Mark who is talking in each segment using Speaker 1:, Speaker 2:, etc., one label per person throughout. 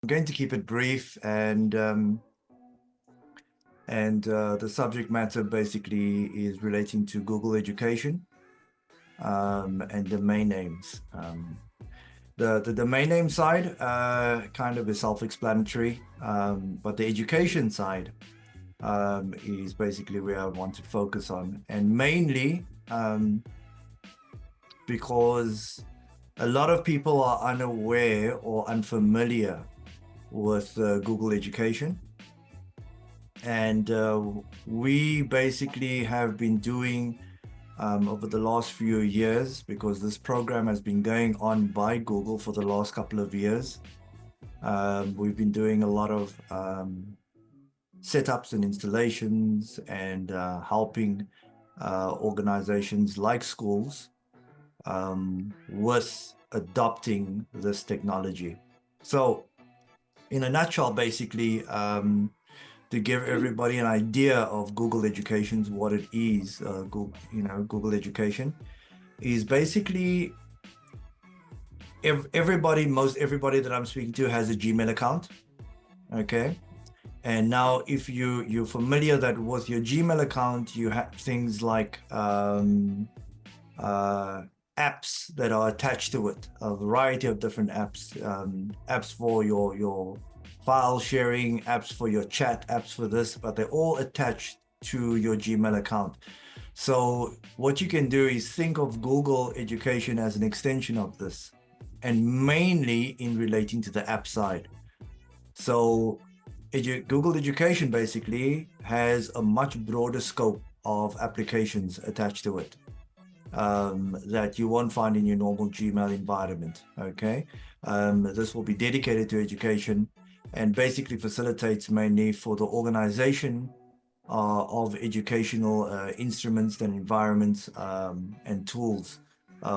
Speaker 1: I'm going to keep it brief, and the subject matter basically is relating to Google Education and domain names. The domain name side kind of is self-explanatory, but the education side is basically where I want to focus on, and mainly because a lot of people are unaware or unfamiliar with Google Education. And we basically have been doing over the last few years, because this program has been going on by Google for the last couple of years. We've been doing a lot of setups and installations and helping organizations like schools with adopting this technology. So in a nutshell, basically, to give everybody an idea of Google Education, what it is, Google Education is basically most everybody that I'm speaking to has a Gmail account. Okay. And now if you're familiar that with your Gmail account, you have things like apps that are attached to it, a variety of different apps, apps for your file sharing, apps for your chat, apps for this, but they're all attached to your Gmail account. So what you can do is think of Google Education as an extension of this, and mainly in relating to the app side. So Google Education basically has a much broader scope of applications attached to it that you won't find in your normal Gmail environment. Okay, this will be dedicated to education and basically facilitates mainly for the organization of educational instruments and environments and tools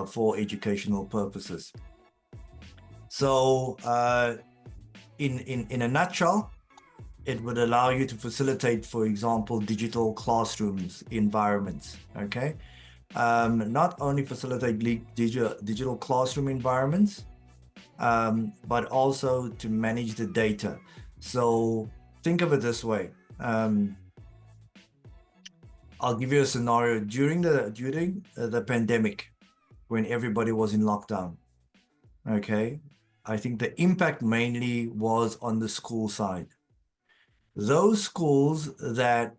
Speaker 1: for educational purposes. So in a nutshell, it would allow you to facilitate, for example, digital classrooms environments. Okay, not only facilitate digital classroom environments, but also to manage the data. So think of it this way. I'll give you a scenario during the pandemic, when everybody was in lockdown. Okay, I think the impact mainly was on the school side. Those schools that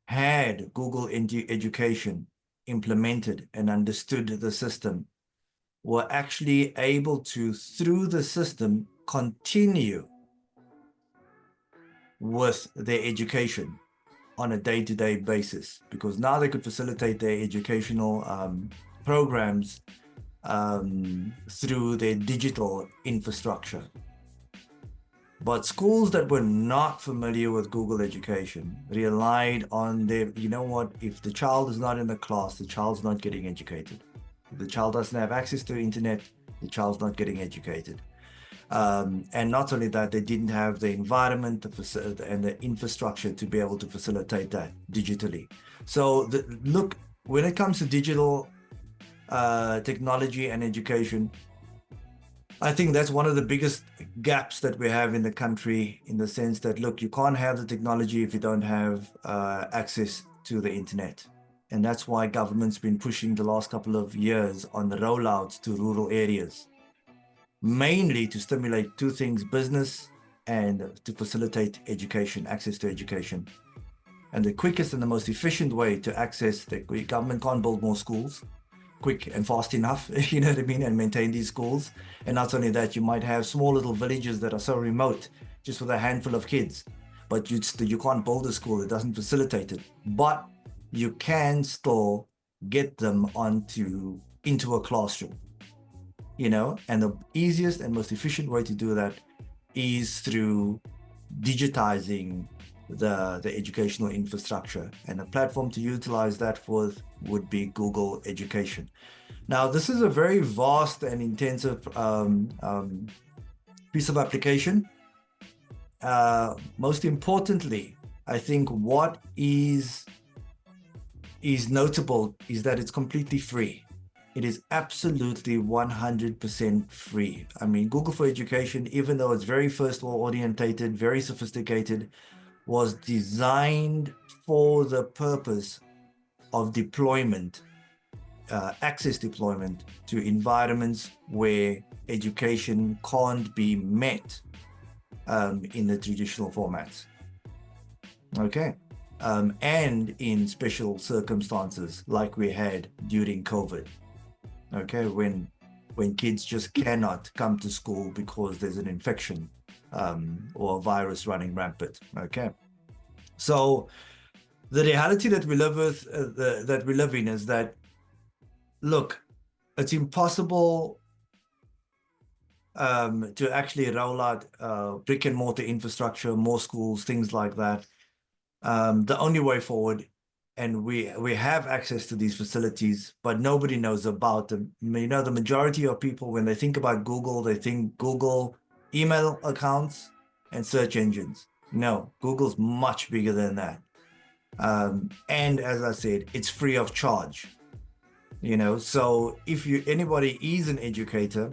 Speaker 1: had Google Education implemented and understood the system were actually able to, through the system, continue with their education on a day-to-day basis, because now they could facilitate their educational programs through their digital infrastructure. But schools that were not familiar with Google Education relied on their, you know what, if the child is not in the class, the child's not getting educated. If the child doesn't have access to internet, the child's not getting educated. And not only that, they didn't have the environment and the infrastructure to be able to facilitate that digitally. So look, when it comes to digital technology and education, I think that's one of the biggest gaps that we have in the country, in the sense that, look, you can't have the technology if you don't have access to the internet. And that's why government's been pushing the last couple of years on the rollouts to rural areas, mainly to stimulate two things: business and to facilitate education, access to education. And the quickest and the most efficient way to access the government can't build more schools quick and fast enough, you know what I mean, and maintain these schools. And not only that, you might have small little villages that are so remote, just with a handful of kids, but you can't build a school, it doesn't facilitate it. But you can still get them into a classroom, you know, and the easiest and most efficient way to do that is through digitizing the educational infrastructure, and a platform to utilize that for would be Google Education. Now, this is a very vast and intensive piece of application. Most importantly, I think what is notable is that it's completely free. It is absolutely 100% free. I mean, Google for Education, even though it's very first world orientated, very sophisticated, was designed for the purpose of deployment, access deployment to environments where education can't be met in the traditional formats. Okay. And in special circumstances like we had during COVID. Okay, when kids just cannot come to school because there's an infection or a virus running rampant. Okay, so the reality that we live with, that we live in, is that, look, it's impossible to actually roll out brick and mortar infrastructure, more schools, things like that. The only way forward, and we have access to these facilities, but nobody knows about them. You know, the majority of people, when they think about Google, they think Google email accounts and search engines. No, Google's much bigger than that. And as I said, it's free of charge. You know, so if anybody is an educator,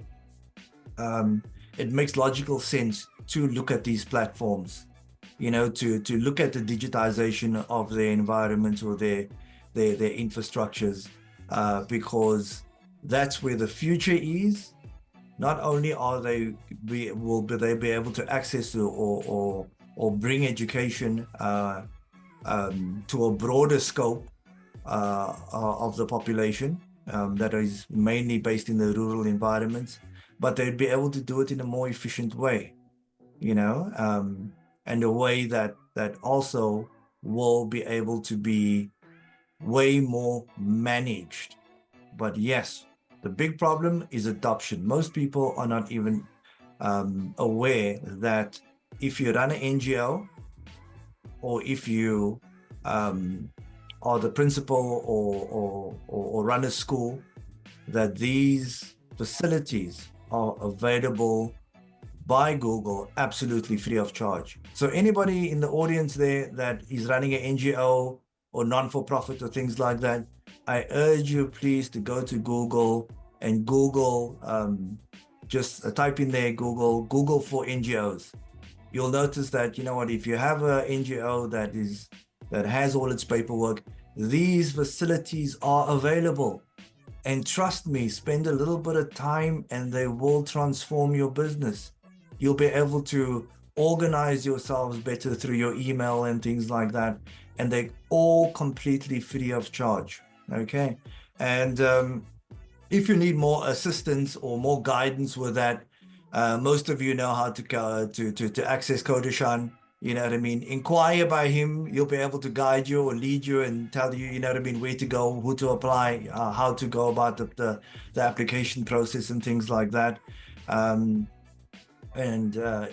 Speaker 1: it makes logical sense to look at these platforms, you know, to look at the digitization of their environments or their infrastructures, because that's where the future is. Not only will they be able to access or bring education to a broader scope of the population that is mainly based in the rural environments, but they'd be able to do it in a more efficient way, you know, and a way that also will be able to be way more managed. But yes, the big problem is adoption. Most people are not even aware that if you run an NGO, or if you are the principal or run a school, that these facilities are available by Google absolutely free of charge. So anybody in the audience there that is running an NGO or non-for-profit or things like that, I urge you please to go to Google and Google, just type in there Google for NGOs. You'll notice that, you know what, if you have an NGO that has all its paperwork, these facilities are available. And trust me, spend a little bit of time and they will transform your business. You'll be able to organize yourselves better through your email and things like that. And they're all completely free of charge. Okay. And if you need more assistance or more guidance with that, most of you know how to access Kodishan. You know what I mean? Inquire by him. He'll be able to guide you or lead you and tell you, you know what I mean, where to go, who to apply, how to go about the application process and things like that. And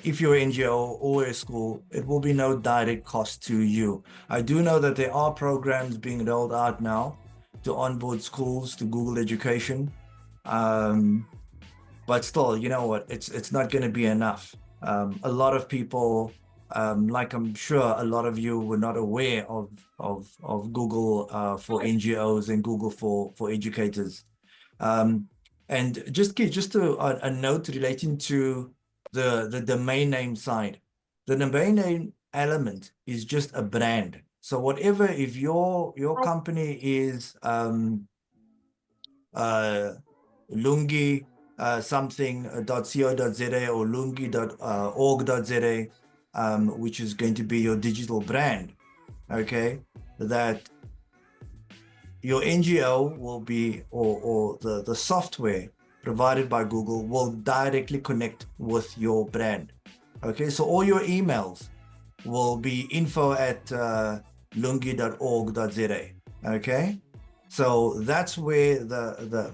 Speaker 1: if you're an NGO or a school, it will be no direct cost to you. I do know that there are programs being rolled out now to onboard schools to Google Education. But still, you know what, it's not going to be enough. A lot of people, like I'm sure a lot of you were not aware of Google for NGOs and Google for educators. And just a note relating to the domain name side. The domain name element is just a brand. So whatever, if your company is Lungi something.co.za or lungi.org.za, which is going to be your digital brand, okay, that your NGO will be, or the software provided by Google will directly connect with your brand. Okay, so all your emails will be info@lungi.org.za. Okay, so that's where the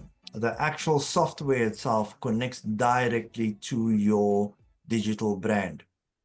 Speaker 1: actual software itself connects directly to your digital brand.